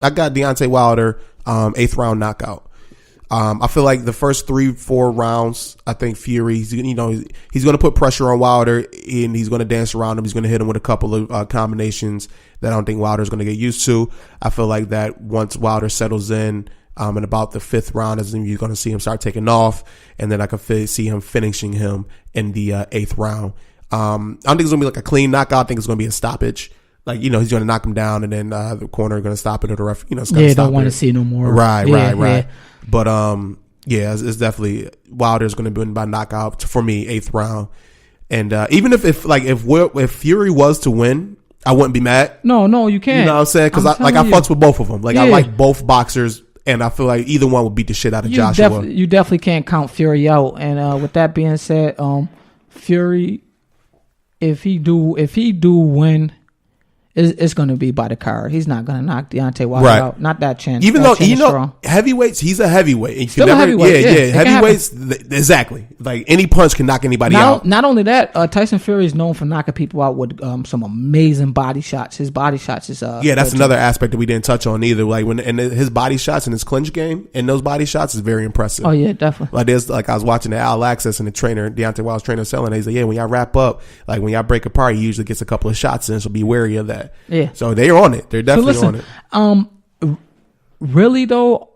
I got Deontay Wilder, 8th round knockout. I feel like the first 3-4 rounds, I think Fury, he's going to put pressure on Wilder and he's going to dance around him. He's going to hit him with a couple of combinations that I don't think Wilder's going to get used to. I feel like that once Wilder settles in about the 5th round, you're going to see him start taking off, and then I can see him finishing him in the 8th round. I don't think it's going to be like a clean knockout. I think it's going to be a stoppage. Like, he's going to knock him down, and then the corner going to stop it, or the ref, it's going to stop it. Don't want to see no more. Right. But it's definitely Wilder's going to win by knockout for me, 8th round. And even if Fury was to win, I wouldn't be mad. No, you can't. You know what I'm saying? Because I fucks with both of them. Like, I like both boxers, and I feel like either one would beat the shit out of Joshua. You definitely can't count Fury out. And with that being said, Fury, if he do win, it's going to be by the card. He's not going to knock Deontay Wilder out. Not that chance. Even though, heavyweights, he's a heavyweight. Still a heavyweight. Yeah. Heavyweights, exactly. Like, any punch can knock anybody out. Not only that, Tyson Fury is known for knocking people out with some amazing body shots. His body shots is... that's another aspect that we didn't touch on either. Like, and his body shots and his clinch game and those body shots is very impressive. Oh, yeah, definitely. I was watching the All Access and the trainer, Deontay Wilder's trainer, selling it. He's like, when y'all wrap up, like, when y'all break apart, he usually gets a couple of shots in, so be wary of that. Yeah. So they're on it. They're definitely on it. Really though,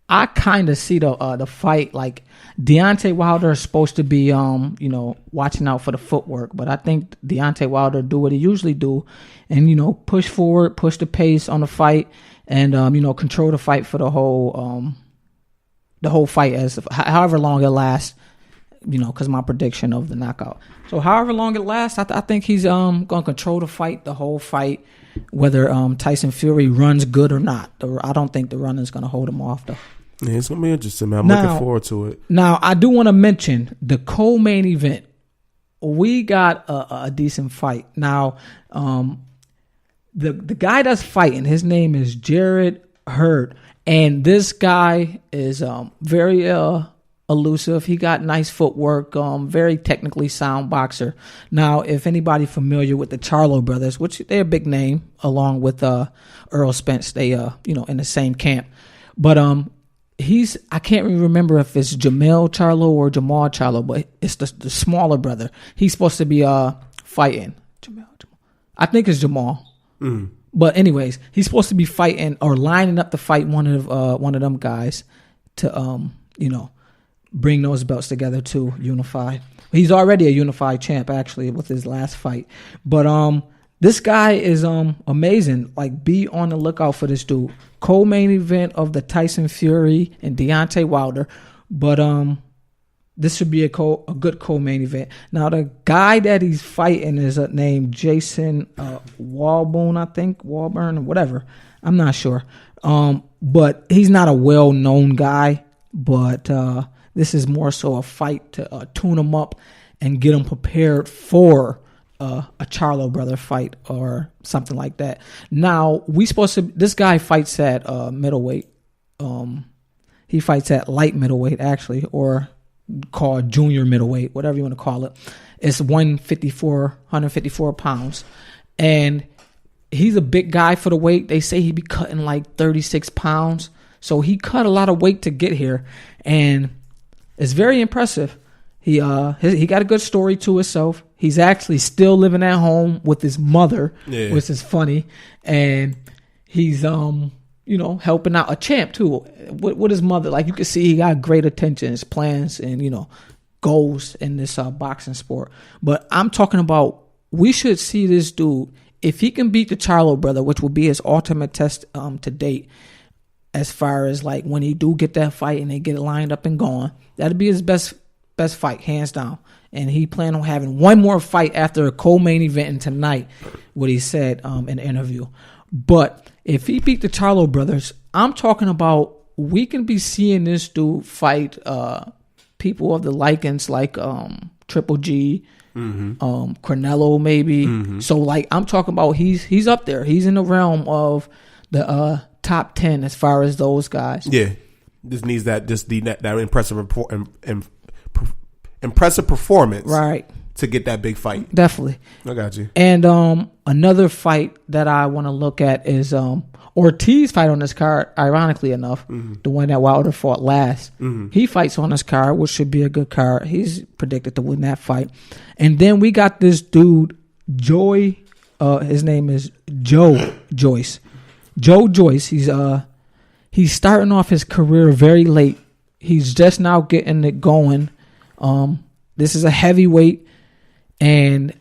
I kind of see the fight like Deontay Wilder is supposed to be watching out for the footwork, but I think Deontay Wilder do what he usually do, and push forward, push the pace on the fight, and control the fight for the whole fight as however long it lasts. Because my prediction of the knockout. So however long it lasts, I think he's going to control the fight, the whole fight, whether Tyson Fury runs good or not. I don't think the run is going to hold him off, though. Yeah, it's going to be interesting, man. I'm looking forward to it. Now, I do want to mention the CoMain Event. We got a decent fight. Now, the guy that's fighting, his name is Jared Hurd, and this guy is very... elusive. He got nice footwork, very technically sound boxer. Now, if anybody familiar with the Charlo brothers, which they're a big name, along with Errol Spence, they in the same camp. But I can't really remember if it's Jamal Charlo, but it's the smaller brother. He's supposed to be fighting. Jamal. I think it's Jamal. Mm. But anyways, he's supposed to be fighting or lining up to fight one of them guys to bring those belts together to unify. He's already a unified champ, actually, with his last fight. But this guy is amazing. Like, be on the lookout for this dude. Co-main event of the Tyson Fury and Deontay Wilder. But this should be a good co-main event. Now, the guy that he's fighting is named Jason Walburn, I think. Walburn, whatever. I'm not sure. But he's not a well-known guy. But... this is more so a fight to tune him up and get him prepared for a Charlo brother fight or something like that. Now, this guy fights at middleweight. He fights at light middleweight, actually, or called junior middleweight, whatever you want to call it. It's 154 pounds. And he's a big guy for the weight. They say he'd be cutting like 36 pounds. So he cut a lot of weight to get here. And it's very impressive. He got a good story to himself. He's actually still living at home with his mother, which is funny. And he's helping out a champ too with his mother. Like, you can see he got great intentions, plans, and goals in this boxing sport. But I'm talking about, we should see this dude, if he can beat the Charlo brother, which will be his ultimate test to date. As far as like when he do get that fight and they get it lined up and going, that'll be his best fight, hands down. And he planned on having one more fight after a co-main event tonight, what he said in the interview. But if he beat the Charlo brothers, I'm talking about we can be seeing this dude fight people of the likings like Triple G, Cornello maybe. Mm-hmm. So like I'm talking about he's up there. He's in the realm of the top 10 as far as those guys. Yeah, just needs that impressive impressive performance, right, to get that big fight. Definitely. I got you. And another fight that I want to look at is Ortiz fight on this card, ironically enough, the one that Wilder fought last. He fights on this card, which should be a good card. He's predicted to win that fight. And then we got this dude, his name is Joe Joyce. Joe Joyce, he's starting off his career very late. He's just now getting it going. This is a heavyweight, and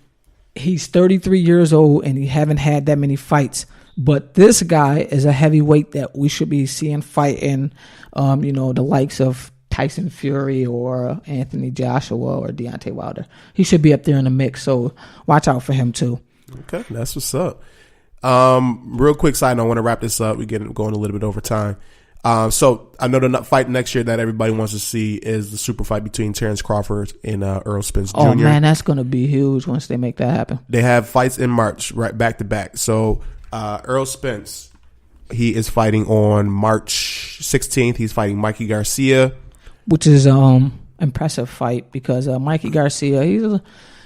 he's 33 years old, and he haven't had that many fights. But this guy is a heavyweight that we should be seeing fighting, the likes of Tyson Fury or Anthony Joshua or Deontay Wilder. He should be up there in the mix, so watch out for him too. Okay, that's what's up. Real quick side note, I want to wrap this up. We're going a little bit over time. So I know the fight next year that everybody wants to see is the super fight between Terrence Crawford and Errol Spence Jr. Oh man, that's going to be huge once they make that happen. They have fights in March, right, back to back. So Errol Spence, he is fighting on March 16th. He's fighting Mikey Garcia, which is impressive fight because Mikey Garcia,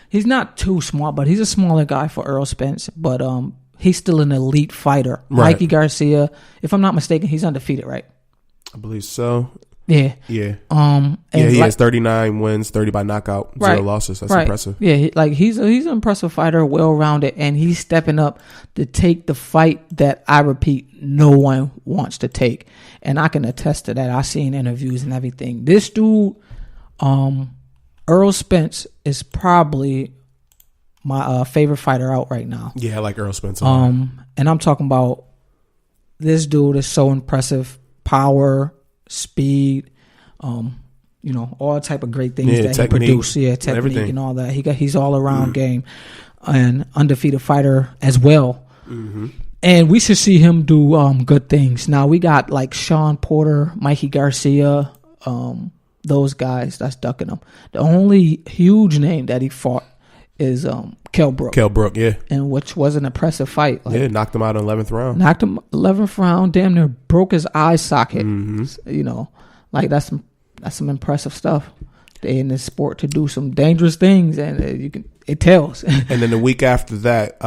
he's not too small, but he's a smaller guy for Errol Spence, but he's still an elite fighter. Right. Mikey Garcia, if I'm not mistaken, he's undefeated, right? I believe so. Yeah. Yeah. He has 39 wins, 30 by knockout, 0 losses. That's impressive. Yeah, he's an impressive fighter, well-rounded, and he's stepping up to take the fight that, I repeat, no one wants to take. And I can attest to that. I've seen interviews and everything. This dude, Errol Spence, is probably my favorite fighter out right now. Yeah, I like Errol Spence. And I'm talking about this dude is so impressive. Power, speed, all type of great things that he produced. Yeah, technique everything. And all that. He's all around game, and undefeated fighter as well. And we should see him do good things. Now we got like Sean Porter, Mikey Garcia, those guys that's ducking him. The only huge name that he fought is Kell Brook. Kell Brook, yeah. And which was an impressive fight. Knocked him out in 11th round. Knocked him 11th round, damn near broke his eye socket. That's some impressive stuff. They in this sport to do some dangerous things, and it tells. And then the week after that,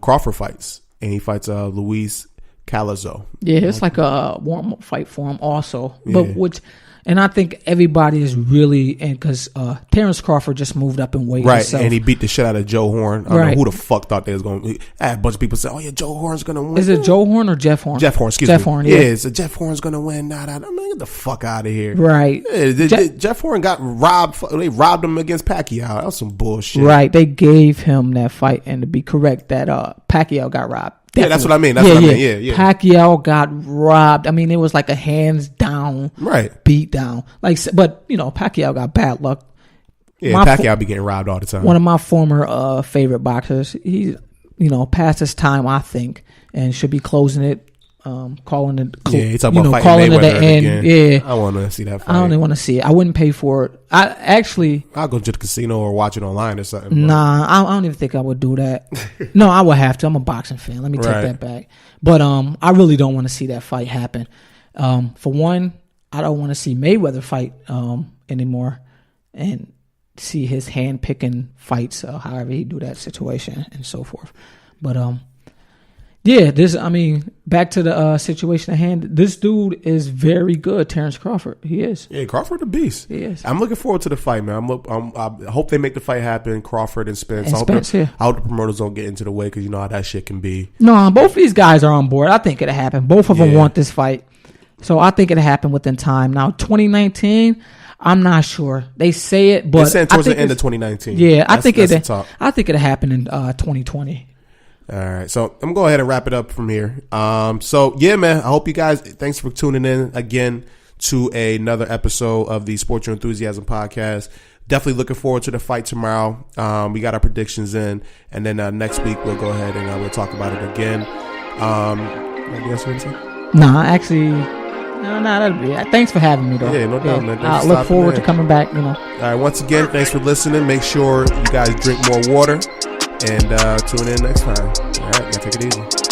Crawford fights, and he fights Luis Calazo. Yeah, it's like a warm-up fight for him also. But and I think everybody is really in because Terrence Crawford just moved up in weight. Right, himself. And he beat the shit out of Joe Horn. I don't know who the fuck thought they was going to. I had a bunch of people say, oh, yeah, Joe Horn's going to win. Is it Joe Horn or Jeff Horn? Jeff Horn, excuse me. Jeff Horn, yeah. So Jeff Horn's going to win. I mean, get the fuck out of here. Right. Yeah, Jeff Horn got robbed. They robbed him against Pacquiao. That was some bullshit. Right. They gave him that fight, and to be correct, that Pacquiao got robbed. Definitely. Yeah, that's what I mean. That's what I mean. Yeah. Pacquiao got robbed. I mean, it was like a hands down, beat down. But Pacquiao got bad luck. Yeah, Pacquiao be getting robbed all the time. One of my former favorite boxers. He's past his time, I think, and should be closing it. Calling it, he's talking about fighting Mayweather again. Yeah, I want to see that fight. I don't even want to see it. I wouldn't pay for it. I'll go to the casino or watch it online or something. Nah, I don't even think I would do that. No, I would have to. I'm a boxing fan. Let me take that back. But I really don't want to see that fight happen. For one, I don't want to see Mayweather fight anymore, and see his hand picking fights, however he do that situation and so forth. But back to the situation at hand. This dude is very good, Terrence Crawford. He is. Yeah, Crawford a beast. He is. I'm looking forward to the fight, man. I hope they make the fight happen, Crawford and Spence. I hope the promoters don't get into the way because you know how that shit can be. No, both of these guys are on board. I think it'll happen. Both of them want this fight. So I think it'll happen within time. Now, 2019, I'm not sure. They say it, but they're saying towards the end of 2019. Yeah, I think it'll happen in 2020. All right, so I'm gonna go ahead and wrap it up from here. So yeah, man, I hope you guys. Thanks for tuning in again to another episode of the Sports Your Enthusiasm podcast. Definitely looking forward to the fight tomorrow. We got our predictions in, and then next week we'll go ahead and we'll talk about it again. Anything else you want to say? Nah, actually, no, that'll be it. Thanks for having me, though. Yeah, no doubt, man. I look forward to coming back. All right, once again, thanks for listening. Make sure you guys drink more water. And tune in next time. All right, take it easy.